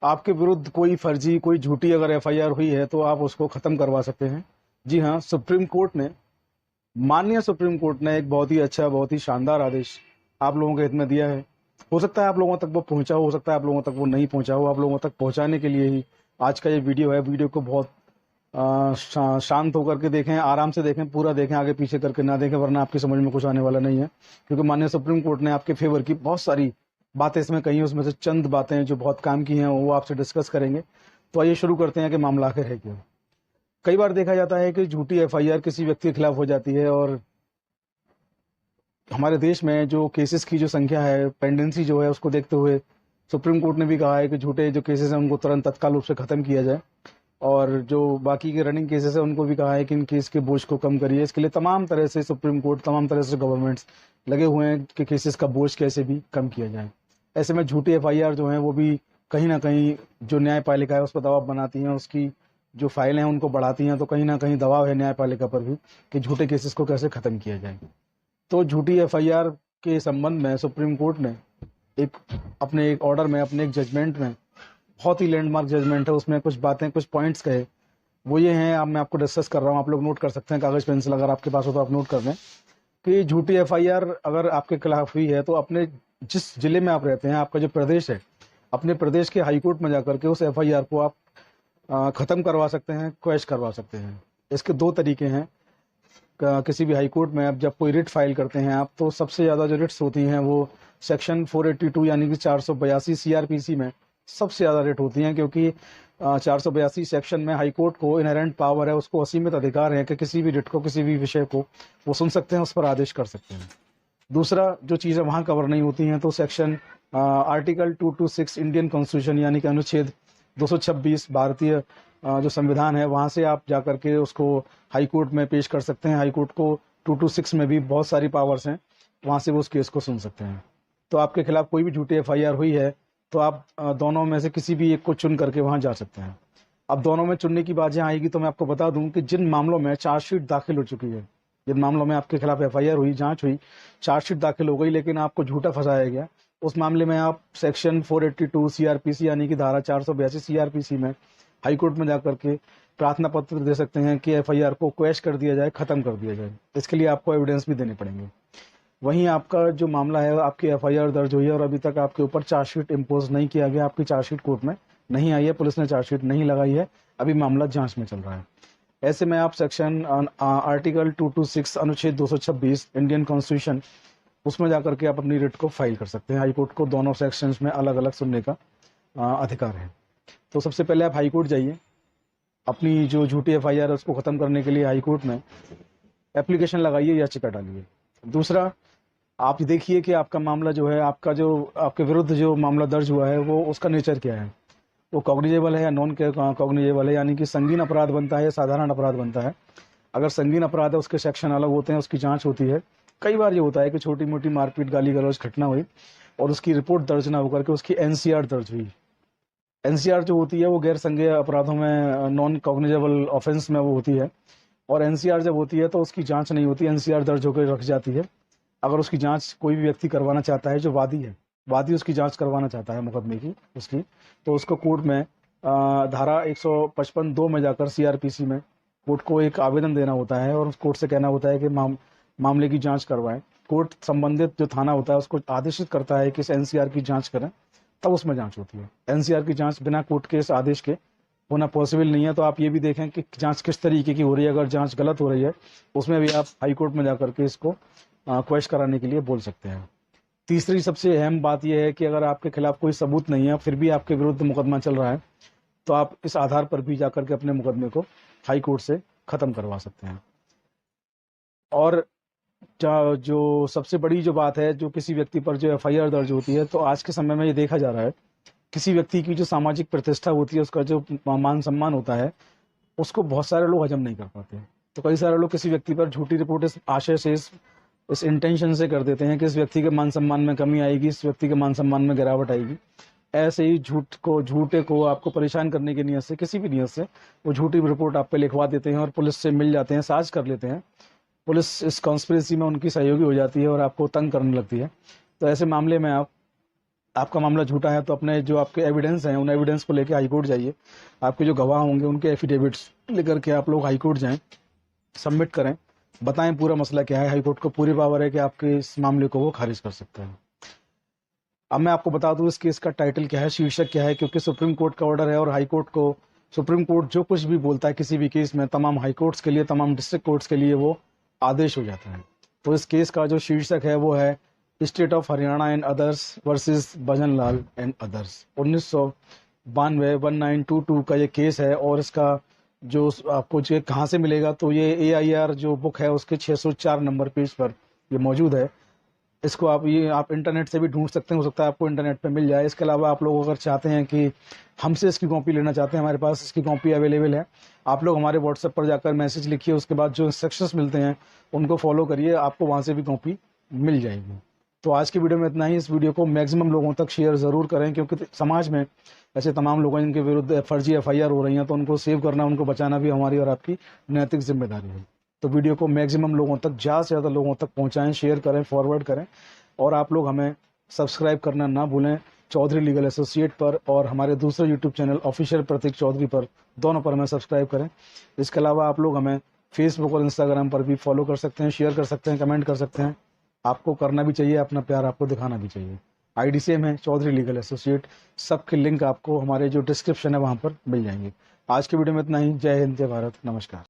आपके विरुद्ध कोई फर्जी, कोई झूठी अगर एफआईआर हुई है तो आप उसको खत्म करवा सकते हैं। जी हाँ, माननीय सुप्रीम कोर्ट ने एक बहुत ही अच्छा, बहुत ही शानदार आदेश आप लोगों के हित में दिया है। हो सकता है आप लोगों तक वो पहुंचा हो सकता है आप लोगों तक वो नहीं पहुंचा हो। आप लोगों तक पहुंचाने के लिए ही आज का ये वीडियो है। वीडियो को बहुत शांत होकर के देखें, आराम से देखें, पूरा देखें, आगे पीछे करके ना देखें, वरना आपकी समझ में कुछ आने वाला नहीं है। क्योंकि माननीय सुप्रीम कोर्ट ने आपके फेवर की बहुत सारी बातें इसमें कही हैं, उसमें से चंद बातें जो बहुत काम की हैं वो आपसे डिस्कस करेंगे। तो आइए शुरू करते हैं कि मामला आखिर है क्या। कई बार देखा जाता है कि झूठी एफआईआर किसी व्यक्ति के खिलाफ हो जाती है, और हमारे देश में जो केसेस की जो संख्या है, पेंडेंसी जो है, उसको देखते हुए सुप्रीम कोर्ट ने भी कहा है कि झूठे जो केसेस हैं उनको तुरंत तत्काल रूप से खत्म किया जाए, और जो बाकी के रनिंग केसेस हैं उनको भी कहा है कि इन केस के बोझ को कम करिए। इसके लिए तमाम तरह से सुप्रीम कोर्ट, तमाम तरह से गवर्नमेंट्स लगे हुए हैं कि केसेस का बोझ कैसे भी कम किया जाए। ऐसे में झूठी एफआईआर जो है वो भी कहीं ना कहीं जो न्यायपालिका है उस पर दबाव बनाती हैं, उसकी जो फाइलें हैं उनको बढ़ाती हैं। तो कहीं ना कहीं दबाव है न्यायपालिका पर भी कि झूठे केसेस को कैसे खत्म किया जाए। तो झूठी एफआईआर के संबंध में सुप्रीम कोर्ट ने एक ऑर्डर में, अपने एक जजमेंट में, बहुत ही लैंडमार्क जजमेंट है, उसमें कुछ बातें, कुछ पॉइंट्स कहे। वो ये हैं, अब मैं आपको डिस्कस कर रहा हूँ, आप लोग नोट कर सकते हैं, कागज पेंसिल अगर आपके पास हो तो आप नोट कर लें कि झूठी एफआईआर अगर आपके खिलाफ हुई है तो अपने जिस जिले में आप रहते हैं, आपका जो प्रदेश है, अपने प्रदेश के हाईकोर्ट में जाकर के उस एफआईआर को आप खत्म करवा सकते हैं, क्वैश करवा सकते हैं। इसके दो तरीके हैं। किसी भी हाई कोर्ट में आप जब कोई रिट फाइल करते हैं आप, तो सबसे ज़्यादा जो रिट्स होती हैं वो सेक्शन 482 यानी कि 482 सीआरपीसी में सबसे ज़्यादा रिट होती हैं, क्योंकि 482 सेक्शन में हाई कोर्ट को इनहेरेंट पावर है, उसको असीमित अधिकार है कि किसी भी रिट को, किसी भी विषय को वो सुन सकते हैं, उस पर आदेश कर सकते हैं। दूसरा जो चीज़ें वहाँ कवर नहीं होती हैं, तो सेक्शन आर्टिकल 226 इंडियन कॉन्स्टिट्यूशन यानी कि अनुच्छेद 226 भारतीय जो संविधान है, वहाँ से आप जाकर के उसको हाई कोर्ट में पेश कर सकते हैं। हाई कोर्ट को 226 में भी बहुत सारी पावर्स हैं, वहाँ से वो उस केस को सुन सकते हैं। तो आपके खिलाफ कोई भी झूठी एफआईआर हुई है तो आप दोनों में से किसी भी एक को चुन करके वहाँ जा सकते हैं। अब दोनों में चुनने की बात यहाँ आएगी तो मैं आपको बता दूं कि जिन मामलों में चार्जशीट दाखिल हो चुकी है, जिन मामलों में आपके खिलाफ एफआईआर हुई, जांच हुई, चार्जशीट दाखिल हो गई, लेकिन आपको झूठा फंसाया गया, उस मामले में आप सेक्शन 482 सीआरपीसी यानी कि धारा 482 सीआरपीसी में हाईकोर्ट में जाकर के प्रार्थना पत्र दे सकते हैं कि एफआईआर को क्वैश कर दिया जाए, खत्म कर दिया जाए। इसके लिए आपको एविडेंस भी देने पड़ेंगे। वहीं आपका जो मामला है, आपकी एफआईआर दर्ज हुई है और अभी तक आपके ऊपर चार्जशीट इम्पोज नहीं किया गया, आपकी चार्जशीट कोर्ट में नहीं आई है, पुलिस ने चार्जशीट नहीं लगाई है, अभी मामला जांच में चल रहा है। ऐसे में आप सेक्शन आर्टिकल 226 अनुच्छेद 226 इंडियन कॉन्स्टिट्यूशन, उसमें जाकर के आप अपनी रिट को फाइल कर सकते हैं। हाईकोर्ट को दोनों सेक्शंस में अलग अलग सुनने का अधिकार है। तो सबसे पहले आप हाईकोर्ट जाइए, अपनी जो झूठी एफआईआर है उसको खत्म करने के लिए हाईकोर्ट में एप्लीकेशन लगाइए, याचिका डालिए। दूसरा, आप देखिए कि आपका मामला जो है, आपके विरुद्ध जो मामला दर्ज हुआ है वो उसका नेचर क्या है, वो कॉग्निजेबल है या नॉन कॉग्निजेबल है, यानी कि संगीन अपराध बनता है या साधारण अपराध बनता है। अगर संगीन अपराध है उसके सेक्शन अलग होते हैं, उसकी जांच होती है। कई बार ये होता है कि छोटी मोटी मारपीट, गाली गलौज घटना हुई और उसकी रिपोर्ट दर्ज ना होकर के उसकी एनसीआर दर्ज हुई। एनसीआर जो होती है वो गैर संज्ञेय अपराधों में, नॉन कॉग्निजेबल ऑफेंस में वो होती है, और एनसीआर जब होती है तो उसकी जांच नहीं होती, एनसीआर दर्ज होकर रख जाती है। अगर उसकी जांच कोई भी व्यक्ति करवाना चाहता है, जो वादी है, वादी उसकी जांच करवाना चाहता है मुकदमे की उसकी, तो उसको कोर्ट में धारा 155(2) में जाकर सीआरपीसी में कोर्ट को एक आवेदन देना होता है और उस कोर्ट से कहना होता है कि मामले की जांच करवाएं। कोर्ट संबंधित जो थाना होता है उसको आदेशित करता है कि इस एनसीआर की जांच करें, तब उसमें जांच होती है। एनसीआर की जांच बिना कोर्ट के इस आदेश के होना पॉसिबल नहीं है। तो आप ये भी देखें कि जांच किस तरीके की हो रही है। अगर जांच गलत हो रही है उसमें भी आप हाई कोर्ट में जाकर के इसको क्वेश्चन कराने के लिए बोल सकते हैं। तीसरी सबसे अहम बात यह है कि अगर आपके खिलाफ कोई सबूत नहीं है, फिर भी आपके विरुद्ध मुकदमा चल रहा है, तो आप इस आधार पर भी जाकर के अपने मुकदमे को हाई कोर्ट से खत्म करवा सकते हैं। और जो सबसे बड़ी जो बात है, जो किसी व्यक्ति पर जो एफआईआर दर्ज होती है, तो आज के समय में ये देखा जा रहा है, किसी व्यक्ति की जो सामाजिक प्रतिष्ठा होती है, उसका जो मान सम्मान होता है, उसको बहुत सारे लोग हजम नहीं कर पाते। तो कई सारे लोग किसी व्यक्ति पर झूठी रिपोर्ट इस आशय से, इस इंटेंशन से कर देते हैं कि इस व्यक्ति के मान सम्मान में कमी आएगी, इस व्यक्ति के मान सम्मान में गिरावट आएगी। ऐसे ही झूठे को आपको परेशान करने की नीयत से, किसी भी नीयत से, वो झूठी रिपोर्ट आप पे लिखवा देते हैं और पुलिस से मिल जाते हैं, साझ कर लेते हैं। पुलिस इस कॉन्स्पिरेसी में उनकी सहयोगी हो जाती है और आपको तंग करने लगती है। तो ऐसे मामले में आप आपका मामला झूठा है तो अपने जो आपके एविडेंस हैं उन एविडेंस को लेके हाई कोर्ट जाइए। आपके जो गवाह होंगे उनके एफिडेविट्स लेकर के आप लोग हाई कोर्ट जाएं, सबमिट करें, बताएं पूरा मसला क्या है। हाई कोर्ट को पूरी पावर है कि आपके इस मामले को वो खारिज कर सकते हैं। अब मैं आपको बता दूं इस केस का टाइटल क्या है, शीर्षक क्या है, क्योंकि सुप्रीम कोर्ट का ऑर्डर है और हाई कोर्ट को, सुप्रीम कोर्ट जो कुछ भी बोलता है किसी भी केस में, तमाम हाई कोर्ट्स के लिए, तमाम डिस्ट्रिक्ट कोर्ट्स के लिए वो आदेश हो जाता है। तो इस केस का जो शीर्षक है वो है state of Haryana and others versus bhajan Lal and others. 1992 1922 का ये केस है और इसका जो आपको जो कहाँ से मिलेगा, तो ये AIR जो बुक है उसके 604 नंबर पेज पर ये मौजूद है। इसको आप इंटरनेट से भी ढूंढ सकते हैं, हो सकता है आपको इंटरनेट पे मिल जाए। इसके अलावा आप लोग अगर चाहते हैं कि हमसे इसकी कॉपी लेना चाहते हैं, हमारे पास इसकी कॉपी अवेलेबल है। आप लोग हमारे व्हाट्सएप पर जाकर मैसेज लिखिए, उसके बाद जो इंस्ट्रक्शंस मिलते हैं उनको फॉलो करिए, आपको वहाँ से भी कॉपी मिल जाएगी। तो आज की वीडियो में इतना ही। इस वीडियो को मैक्सिमम लोगों तक शेयर ज़रूर करें, क्योंकि समाज में ऐसे तमाम लोग हैं जिनके विरुद्ध फर्जी FIR हो रही हैं, तो उनको सेव करना, उनको बचाना भी हमारी और आपकी नैतिक जिम्मेदारी है। तो वीडियो को मैक्सिमम लोगों तक, ज़्यादा से ज़्यादा लोगों तक पहुँचाएँ, शेयर करें, फॉरवर्ड करें। और आप लोग हमें सब्सक्राइब करना ना भूलें चौधरी लीगल एसोसिएट पर, और हमारे दूसरे यूट्यूब चैनल ऑफिशियल प्रतीक चौधरी पर, दोनों पर हमें सब्सक्राइब करें। इसके अलावा आप लोग हमें फेसबुक और इंस्टाग्राम पर भी फॉलो कर सकते हैं, शेयर कर सकते हैं, कमेंट कर सकते हैं। आपको करना भी चाहिए, अपना प्यार आपको दिखाना भी चाहिए। ID सेम है, चौधरी लीगल एसोसिएट। सबके लिंक आपको हमारे जो डिस्क्रिप्शन है वहाँ पर मिल जाएंगे। आज की वीडियो में इतना ही। जय हिंद, जय भारत, नमस्कार।